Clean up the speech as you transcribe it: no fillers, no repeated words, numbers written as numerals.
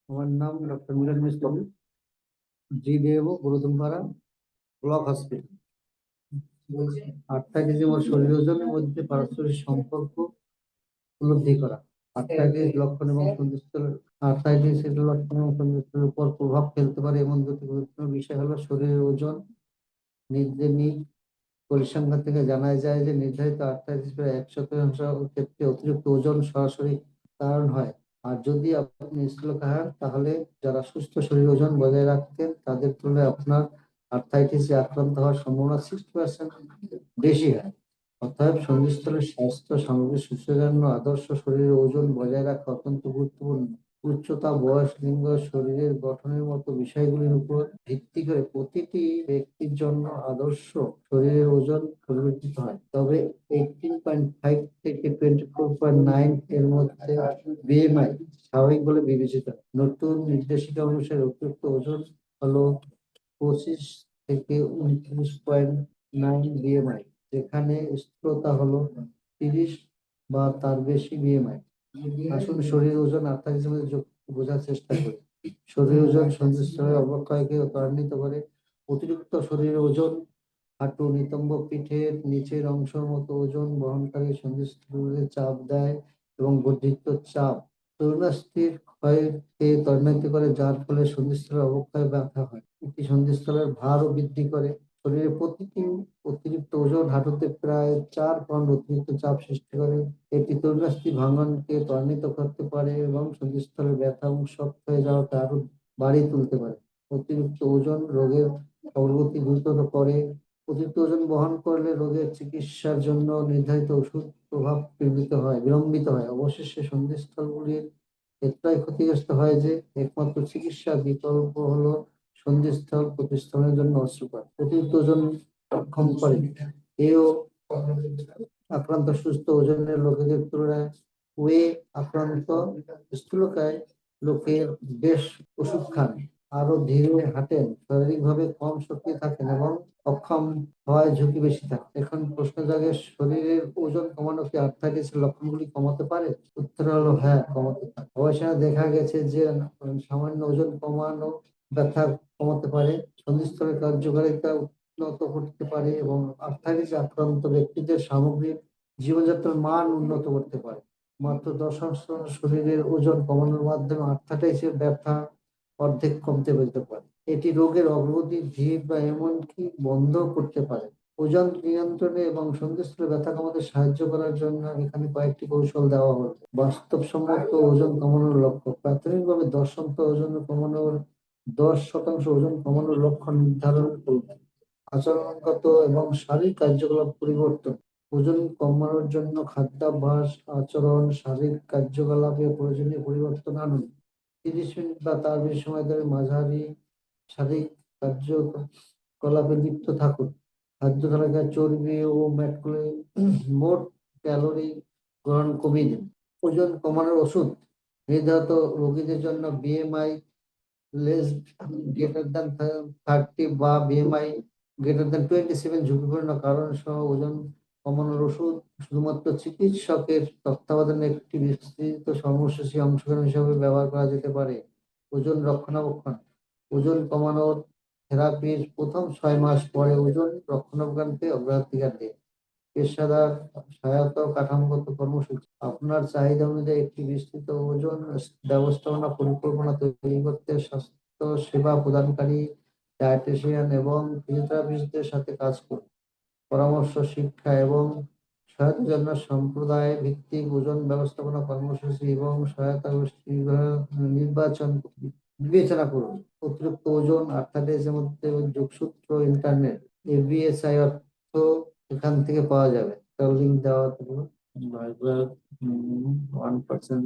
আমার নাম ডক্টর মিলন মিশ্র, জিডিএও গুরুদুমপাড়া block hospital. Arthritis এবং শরীর ওজনের মধ্যে পারস্পরিক সম্পর্ক উপলব্ধি করা। আর্থ্রাইটিস লক্ষণ এবং সন্ধিস্থল আর্থ্রাইটিস এর লক্ষণ এবং সন্ধিস্থলের উপর প্রভাব ফেলতে পারে এমন দুটি গুরুত্বপূর্ণ বিষয় হলো শরীরের ওজন। নিজ পরিসংখ্যান থেকে জানা যায় যে নির্ধারিত আর্থ্রাইটিস প্রায় 100% ক্ষেত্রে অতিরিক্ত ওজন সরাসরি কারণ হয়। আর যদি আপনি স্থূলকায় তাহলে যারা সুস্থ শরীর ওজন বজায় রাখতেন তাদের তুলনায় আপনার আর্থ্রাইটিসে আক্রান্ত হওয়ার সম্ভাবনা 60% বেশি হয়। অতএব সন্ধিস্থলের স্বাস্থ্য সামগ্রিক সুস্থতার জন্য আদর্শ শরীরের ওজন বজায় রাখা অত্যন্ত গুরুত্বপূর্ণ। উচ্চতা, বয়স, লিঙ্গ, শরীরের গঠনের মতো বিষয়গুলির উপর ভিত্তি করে প্রতিটি ব্যক্তির জন্য আদর্শ শরীরের ওজন পরিবর্তিত হয়। তবে 18.5 থেকে 24.9 এর মধ্যে বিএমআই স্বাভাবিক বলে বিবেচিত। নতুন নির্দেশিকা অনুসারে অতিরিক্ত ওজন হলো 25 থেকে 29.9 বিএমআই, যেখানে স্থূলতা হলো 30 বা তার বেশি বিএমআই। আসলে শরীর ওজন আর্থ্রাইটিসের মধ্যে বোঝার চেষ্টা করি। শরীর ওজন সন্ধিস্থলের অবক্ষয়কে ত্বরান্বিত করে। অতিরিক্ত শরীর ওজন হাঁটু, নিতম্ব, পিঠের নিচের অংশের মতো ওজন বহনকারী সন্ধিস্থলে চাপ দেয় এবং বর্ধিত চাপ তরুণাস্থির ক্ষয়কে ত্বরান্বিত করে, যার ফলে সন্ধিস্থলের অবক্ষয় ব্যথা হয়। এটি সন্ধিস্থলের ভারও বৃদ্ধি করে। শরীরের প্রতিটি অতিরিক্ত ওজন হাঁটুতে প্রায় 4 পাউন্ড অতিরিক্ত চাপ সৃষ্টি করে। এটি তরুণাস্থি ভাঙনকে ত্বরান্বিত করতে পারে এবং সন্ধিস্থলের ব্যথা এবং শক্ত হয়ে যাওয়াকে আরো বাড়িয়ে তুলতে পারে। অতিরিক্ত ওজন রোগের অগ্রগতি দ্রুত করে। অতিরিক্ত ওজন বহন করলে রোগের চিকিৎসার জন্য নির্ধারিত ওষুধ প্রভাব বিলম্বিত হয়। অবশেষে সন্ধিস্থলগুলির এতটাই ক্ষতিগ্রস্ত হয় যে একমাত্র চিকিৎসার বিকল্প হলো সন্ধিস্থল প্রতিস্থাপনের জন্য অস্ত্রোপচার। অতিরিক্ত ওজন কম করে এও আক্রান্ত সুস্থ ওজনের লোকেদের তুলনায় ওয়ে আক্রান্ত স্থূলকায় লোকের বেশ ওষুধ খান, আরো ধীরে হাঁটেন, শারীরিকভাবে কম শক্তি থাকেন এবং অক্ষম হওয়ার ঝুঁকি বেশি থাকে। এখন প্রশ্ন জাগে, শরীরের ওজন কমানো কি আর্থ্রাইটিসের লক্ষণগুলি কমাতে পারে? উত্তর হলো হ্যাঁ, কমাতে পারে। গবেষণায় দেখা গেছে যে সামান্য ওজন কমানো ব্যথা কমাতে পারে, সন্ধিস্থলের কার্যকারিতা উন্নত করতে পারে এবং আর্থ্রাইটিস আক্রান্ত ব্যক্তিদের সামগ্রিক জীবনযাত্রার মান উন্নত করতে পারে। মাত্র 10 শরীরের ওজন কমানোর মাধ্যমে আর্থ্রাইটিসের ব্যথা অর্ধেক কমতে পেতে পারে। এটি রোগের অগ্রগতি ধীর বা এমনকি বন্ধ করতে পারে। ওজন নিয়ন্ত্রণে এবং সন্ধিস্থলে ব্যথা কমাতে সাহায্য করার জন্য এখানে কয়েকটি কৌশল দেওয়া হলো। বাস্তবসম্মত ওজন কমানোর লক্ষ্য। প্রাথমিকভাবে 10% ওজন কমানোর লক্ষ্য নির্ধারণ করুন। আচরণগত এবং শারীরিক কার্যকলাপ পরিবর্তন। ওজন কমানোর জন্য খাদ্যাভ্যাস, আচরণ, শারীরিক কার্যকলাপে প্রয়োজনীয় পরিবর্তন আনুন। 30 মিনিট বা তার বেশি সময় ধরে মাঝারি শারীরিক কার্যকলাপে লিপ্ত থাকুন। খাদ্য তালিকায় চর্বি ও মোট ক্যালোরি গ্রহণ কমিয়ে দিন। ওজন কমানোর ওষুধ। নির্ধারিত রোগীদের জন্য বিএমআই লেস গ্রেটার দ্যান 30 বা বিএমআই গ্রেটার দ্যান 27 ঝুঁকিপূর্ণ কারণ সহ ওজন কমানোর ওষুধ শুধুমাত্র চিকিৎসকের তত্ত্বাবধানে একটি বিস্তৃত কর্মসূচি অংশগ্রহণ হিসেবে ব্যবহার করা যেতে পারে। ওজন রক্ষণাবেক্ষণ। ওজন কমানোর থেরাপির প্রথম 6 মাস পরে ওজন রক্ষণাবেক্ষণকে অগ্রাধিকার দেয়। পেশাদার সহায়তা ও কাঠামোগত কর্মসূচি। আপনার চাহিদা অনুযায়ী একটি বিস্তৃত ওজন ব্যবস্থাপনা পরিকল্পনা তৈরি করতে স্বাস্থ্য সেবা প্রদানকারী ডায়েটিশিয়ান এবং ফিজিওথেরাপিস্টদের সাথে কাজ করুন। পরামর্শ, শিক্ষা এবং সহায়তার জন্য সম্প্রদায় ভিত্তিক ওজন ব্যবস্থাপনা কর্মসূচি এবং সহায়তা গোষ্ঠী বিবেচনা করুন। অতিরিক্ত ওজন আর্থ্রাইটিসের মধ্যে যোগসূত্র ইন্টারনেট এবিএসআই অর্থ এখান থেকে পাওয়া যাবে। লিঙ্ক দেওয়া থাকবে 1%